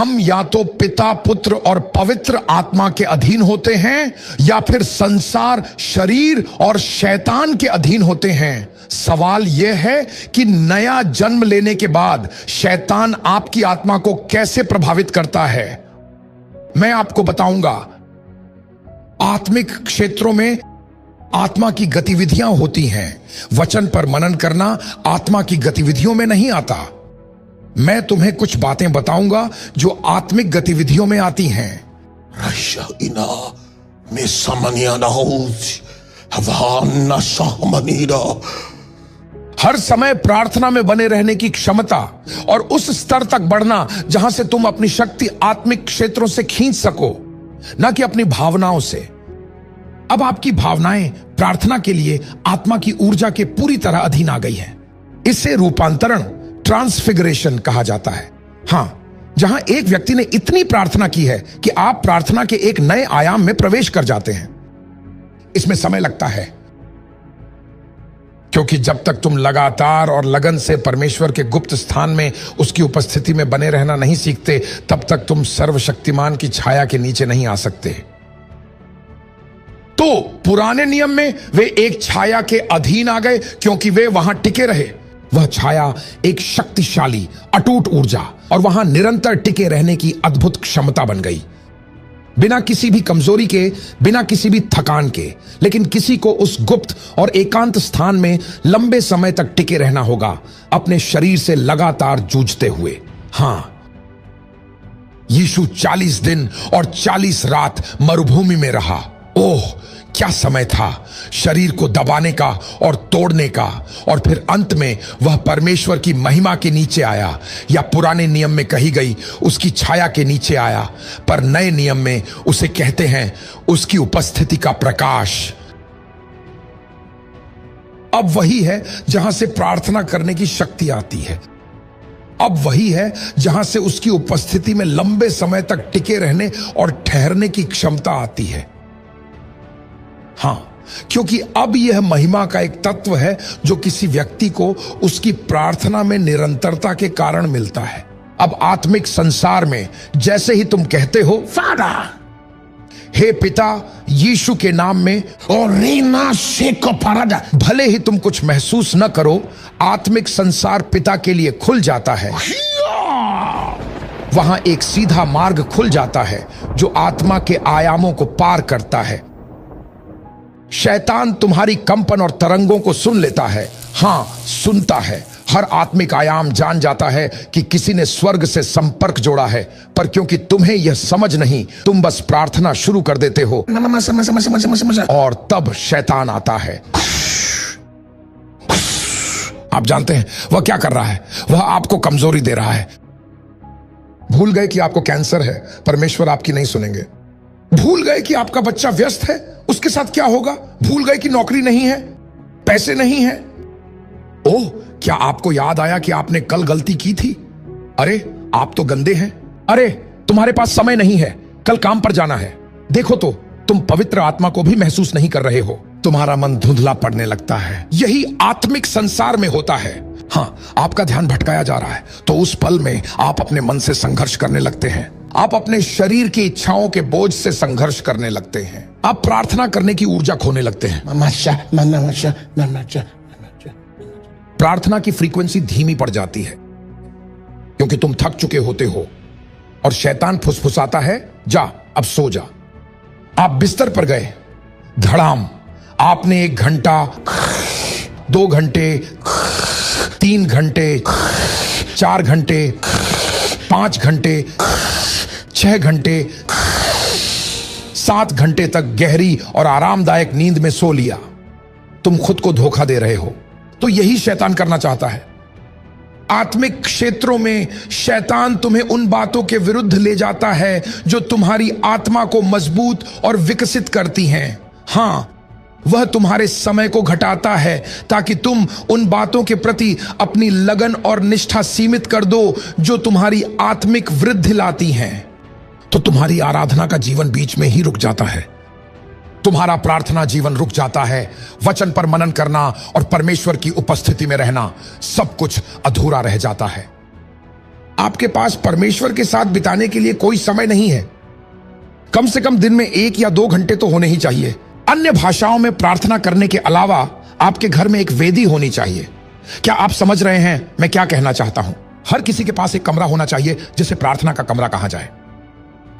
हम या तो पिता, पुत्र और पवित्र आत्मा के अधीन होते हैं या फिर संसार, शरीर और शैतान के अधीन होते हैं। सवाल यह है कि नया जन्म लेने के बाद शैतान आपकी आत्मा को कैसे प्रभावित करता है। मैं आपको बताऊंगा। आत्मिक क्षेत्रों में आत्मा की गतिविधियां होती हैं। वचन पर मनन करना आत्मा की गतिविधियों में नहीं आता। मैं तुम्हें कुछ बातें बताऊंगा जो आत्मिक गतिविधियों में आती हैं। हर समय प्रार्थना में बने रहने की क्षमता और उस स्तर तक बढ़ना जहां से तुम अपनी शक्ति आत्मिक क्षेत्रों से खींच सको, ना कि अपनी भावनाओं से। अब आपकी भावनाएं प्रार्थना के लिए आत्मा की ऊर्जा के पूरी तरह अधीन आ गई हैं। इसे रूपांतरण, ट्रांसफिगरेशन कहा जाता है। हां, जहां एक व्यक्ति ने इतनी प्रार्थना की है कि आप प्रार्थना के एक नए आयाम में प्रवेश कर जाते हैं। इसमें समय लगता है, क्योंकि जब तक तुम लगातार और लगन से परमेश्वर के गुप्त स्थान में उसकी उपस्थिति में बने रहना नहीं सीखते, तब तक तुम सर्वशक्तिमान की छाया के नीचे नहीं आ सकते। तो पुराने नियम में वे एक छाया के अधीन आ गए क्योंकि वे वहां टिके रहे। वह छाया एक शक्तिशाली, अटूट ऊर्जा और वहां निरंतर टिके रहने की अद्भुत क्षमता बन गई, बिना किसी भी कमजोरी के, बिना किसी भी थकान के। लेकिन किसी को उस गुप्त और एकांत स्थान में लंबे समय तक टिके रहना होगा, अपने शरीर से लगातार जूझते हुए। हां, यीशु 40 दिन और 40 रात मरुभूमि में रहा। ओह, क्या समय था शरीर को दबाने का और तोड़ने का। और फिर अंत में वह परमेश्वर की महिमा के नीचे आया, या पुराने नियम में कही गई उसकी छाया के नीचे आया, पर नए नियम में उसे कहते हैं उसकी उपस्थिति का प्रकाश। अब वही है जहां से प्रार्थना करने की शक्ति आती है। अब वही है जहां से उसकी उपस्थिति में लंबे समय तक टिके रहने और ठहरने की क्षमता आती है। हां, क्योंकि अब यह महिमा का एक तत्व है जो किसी व्यक्ति को उसकी प्रार्थना में निरंतरता के कारण मिलता है। अब आत्मिक संसार में जैसे ही तुम कहते हो फादर, हे पिता, यीशु के नाम में, और रीना शेको परादा, भले ही तुम कुछ महसूस न करो, आत्मिक संसार पिता के लिए खुल जाता है। वहां एक सीधा मार्ग खुल जाता है जो आत्मा के आयामों को पार करता है। शैतान तुम्हारी कंपन और तरंगों को सुन लेता है। हां, सुनता है। हर आत्मिक आयाम जान जाता है कि किसी ने स्वर्ग से संपर्क जोड़ा है, पर क्योंकि तुम्हें यह समझ नहीं, तुम बस प्रार्थना शुरू कर देते हो और तब शैतान आता है। आप जानते हैं वह क्या कर रहा है? वह आपको कमजोरी दे रहा है। भूल गए कि आपको कैंसर है, परमेश्वर आपकी नहीं सुनेंगे। भूल गए कि आपका बच्चा व्यस्त है, उसके साथ क्या होगा? भूल गए कि नौकरी नहीं है, पैसे नहीं है। ओह, क्या आपको याद आया कि आपने कल गलती की थी? अरे, आप तो गंदे हैं। अरे, तुम्हारे पास समय नहीं है, कल काम पर जाना है। देखो तो, तुम पवित्र आत्मा को भी महसूस नहीं कर रहे हो। तुम्हारा मन धुंधला पड़ने लगता है। यही आत्मिक संसार में होता है। हां, आपका ध्यान भटकाया जा रहा है, तो उस पल में आप अपने मन से संघर्ष करने लगते हैं। आप अपने शरीर की इच्छाओं के बोझ से संघर्ष करने लगते हैं। आप प्रार्थना करने की ऊर्जा खोने लगते हैं। प्रार्थना की फ्रीक्वेंसी धीमी पड़ जाती है क्योंकि तुम थक चुके होते हो और शैतान फुसफुसाता है, जा अब सो जा। आप बिस्तर पर गए, धड़ाम, आपने 1 घंटा, 2 घंटे, 3 घंटे, 4 घंटे, 5 घंटे, 6 घंटे, 7 घंटे तक गहरी और आरामदायक नींद में सो लिया। तुम खुद को धोखा दे रहे हो। तो यही शैतान करना चाहता है। आत्मिक क्षेत्रों में शैतान तुम्हें उन बातों के विरुद्ध ले जाता है जो तुम्हारी आत्मा को मजबूत और विकसित करती हैं। हां, वह तुम्हारे समय को घटाता है ताकि तुम उन बातों के प्रति अपनी लगन और निष्ठा सीमित कर दो जो तुम्हारी आत्मिक वृद्धि लाती हैं। तो तुम्हारी आराधना का जीवन बीच में ही रुक जाता है। तुम्हारा प्रार्थना जीवन रुक जाता है। वचन पर मनन करना और परमेश्वर की उपस्थिति में रहना, सब कुछ अधूरा रह जाता है। आपके पास परमेश्वर के साथ बिताने के लिए कोई समय नहीं है। कम से कम दिन में 1 या 2 घंटे तो होने ही चाहिए। अन्य भाषाओं में प्रार्थना करने के अलावा आपके घर में एक वेदी होनी चाहिए। क्या आप समझ रहे हैं मैं क्या कहना चाहता हूं? हर किसी के पास एक कमरा होना चाहिए जिसे प्रार्थना का कमरा कहा जाए।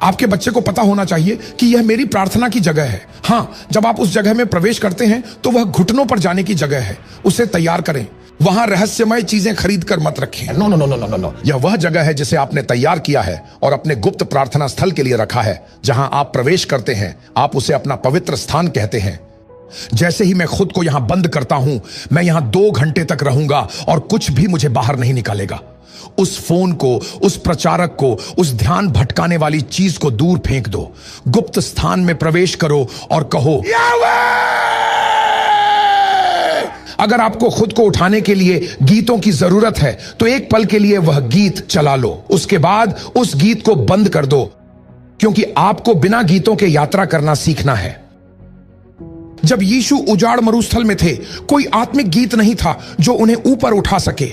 आपके बच्चे को पता होना चाहिए कि यह मेरी प्रार्थना की जगह है। हां, जब आप उस जगह में प्रवेश करते हैं तो वह घुटनों पर जाने की जगह है। उसे तैयार करें। वहां रहस्यमय चीजें खरीद कर मत रखें। No no no no no no, यह वह जगह है जिसे आपने तैयार किया है और अपने गुप्त प्रार्थना स्थल के लिए रखा है। जहां आप प्रवेश करते हैं आप उसे अपना पवित्र स्थान कहते हैं। जैसे ही मैं खुद को यहां बंद करता हूं, मैं यहां 2 घंटे तक रहूंगा और कुछ भी मुझे बाहर नहीं निकालेगा। उस फोन को, उस प्रचारक को, उस ध्यान भटकाने वाली चीज को दूर फेंक दो। गुप्त स्थान में प्रवेश करो और कहो, अगर आपको खुद को उठाने के लिए गीतों की जरूरत है तो एक पल के लिए वह गीत चला लो। उसके बाद उस गीत को बंद कर दो, क्योंकि आपको बिना गीतों के यात्रा करना सीखना है। जब यीशु उजाड़ मरुस्थल में थे, कोई आत्मिक गीत नहीं था जो उन्हें ऊपर उठा सके।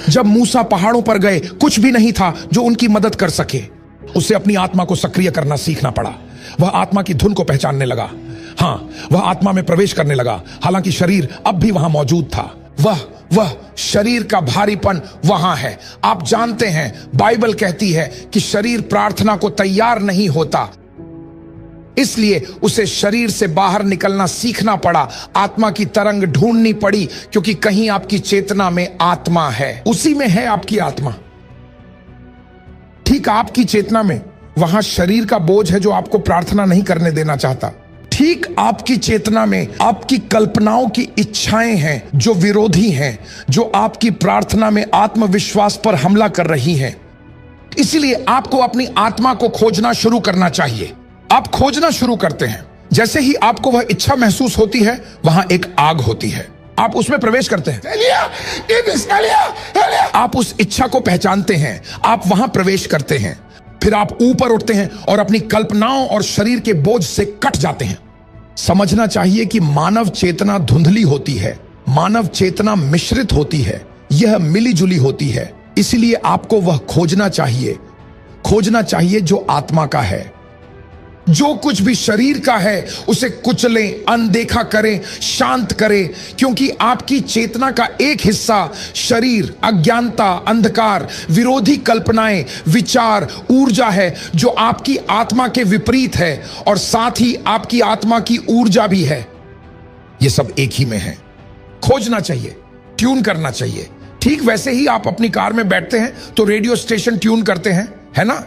जब मूसा पहाड़ों पर गए, कुछ भी नहीं था जो उनकी मदद कर सके। उसे अपनी आत्मा को सक्रिय करना सीखना पड़ा। वह आत्मा की धुन को पहचानने लगा। हां, वह आत्मा में प्रवेश करने लगा, हालांकि शरीर अब भी वहां मौजूद था। वह शरीर का भारीपन वहां है। आप जानते हैं, बाइबल कहती है कि शरीर प्रार्थना को तैयार नहीं होता, इसलिए उसे शरीर से बाहर निकलना सीखना पड़ा। आत्मा की तरंग ढूंढनी पड़ी, क्योंकि कहीं आपकी चेतना में आत्मा है। उसी में है आपकी आत्मा। ठीक आपकी चेतना में वहां शरीर का बोझ है जो आपको प्रार्थना नहीं करने देना चाहता। ठीक आपकी चेतना में आपकी कल्पनाओं की इच्छाएं हैं जो विरोधी हैं, जो आपकी प्रार्थना में आत्मविश्वास पर हमला कर रही हैं। इसलिए आपको अपनी आत्मा को खोजना शुरू करना चाहिए। आप खोजना शुरू करते हैं। जैसे ही आपको वह इच्छा महसूस होती है, वहां एक आग होती है। आप उसमें प्रवेश करते हैं। आप उस इच्छा को पहचानते हैं, आप वहां प्रवेश करते हैं। फिर आप ऊपर उठते हैं और अपनी कल्पनाओं और शरीर के बोझ से कट जाते हैं। समझना चाहिए कि मानव चेतना धुंधली होती है, मानव चेतना मिश्रित होती है, यह मिलीजुली होती है। इसलिए आपको वह खोजना चाहिए जो आत्मा का है। जो कुछ भी शरीर का है उसे कुचलें, अनदेखा करें, शांत करें, क्योंकि आपकी चेतना का एक हिस्सा शरीर, अज्ञानता, अंधकार, विरोधी कल्पनाएं, विचार, ऊर्जा है जो आपकी आत्मा के विपरीत है, और साथ ही आपकी आत्मा की ऊर्जा भी है। ये सब एक ही में है। खोजना चाहिए, ट्यून करना चाहिए। ठीक वैसे ही आप अपनी कार में बैठते हैं तो रेडियो स्टेशन ट्यून करते हैं, है ना?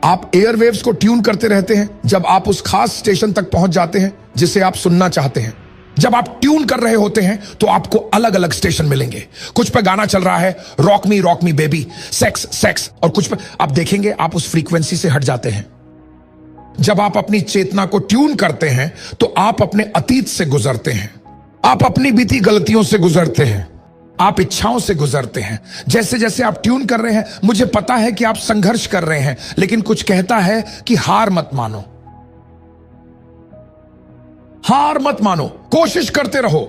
आप एयरवेव्स को ट्यून करते रहते हैं जब आप उस खास स्टेशन तक पहुंच जाते हैं जिसे आप सुनना चाहते हैं। जब आप ट्यून कर रहे होते हैं तो आपको अलग अलग स्टेशन मिलेंगे। कुछ पे गाना चल रहा है, रॉक मी बेबी, सेक्स, और कुछ पे आप देखेंगे आप उस फ्रीक्वेंसी से हट जाते हैं। जब आप अपनी चेतना को ट्यून करते हैं तो आप अपने अतीत से गुजरते हैं, आप अपनी बीती गलतियों से गुजरते हैं, आप इच्छाओं से गुजरते हैं। जैसे जैसे आप ट्यून कर रहे हैं, मुझे पता है कि आप संघर्ष कर रहे हैं, लेकिन कुछ कहता है कि हार मत मानो, हार मत मानो, कोशिश करते रहो।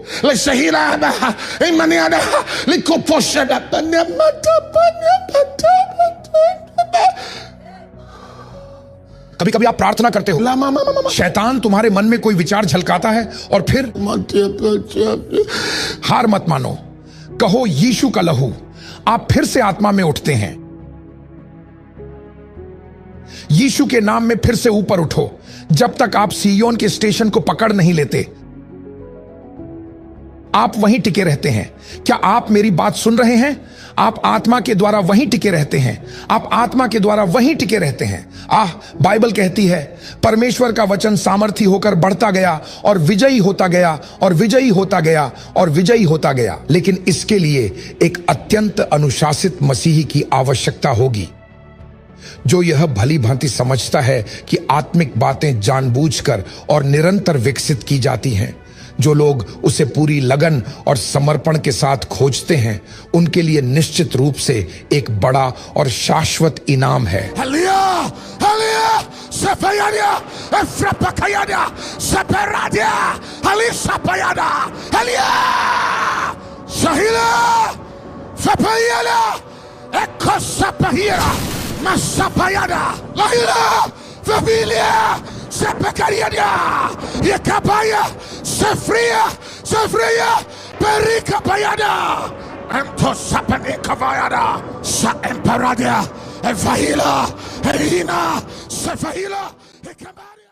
कभी कभी आप प्रार्थना करते हो, शैतान तुम्हारे मन में कोई विचार झलकाता है और फिर हार मत मानो, कहो यीशु का लहू। आप फिर से आत्मा में उठते हैं। यीशु के नाम में फिर से ऊपर उठो जब तक आप सियोन के स्टेशन को पकड़ नहीं लेते। आप वहीं टिके रहते हैं। क्या आप मेरी बात सुन रहे हैं? आप आत्मा के द्वारा वहीं टिके रहते हैं। आप आत्मा के द्वारा वहीं टिके रहते हैं। बाइबल कहती है, परमेश्वर का वचन सामर्थी होकर बढ़ता गया और विजयी होता गया और विजयी होता गया और विजयी होता गया। लेकिन इसके लिए एक अत्यंत अनुशासित मसीही की आवश्यकता होगी, जो यह भली भांति समझता है कि आत्मिक बातें जानबूझकर और निरंतर विकसित की जाती हैं। जो लोग उसे पूरी लगन और समर्पण के साथ खोजते हैं, उनके लिए निश्चित रूप से एक बड़ा और शाश्वत इनाम है। Eko sapahira. Masapayada. Lahira. Familia. Sepekariada. Yekapaya. Sefria. Sefria. Perika payada. Ento sapane kavayada. Sa emperadia. Evahila. Ehina. Sefahila. Ekabari.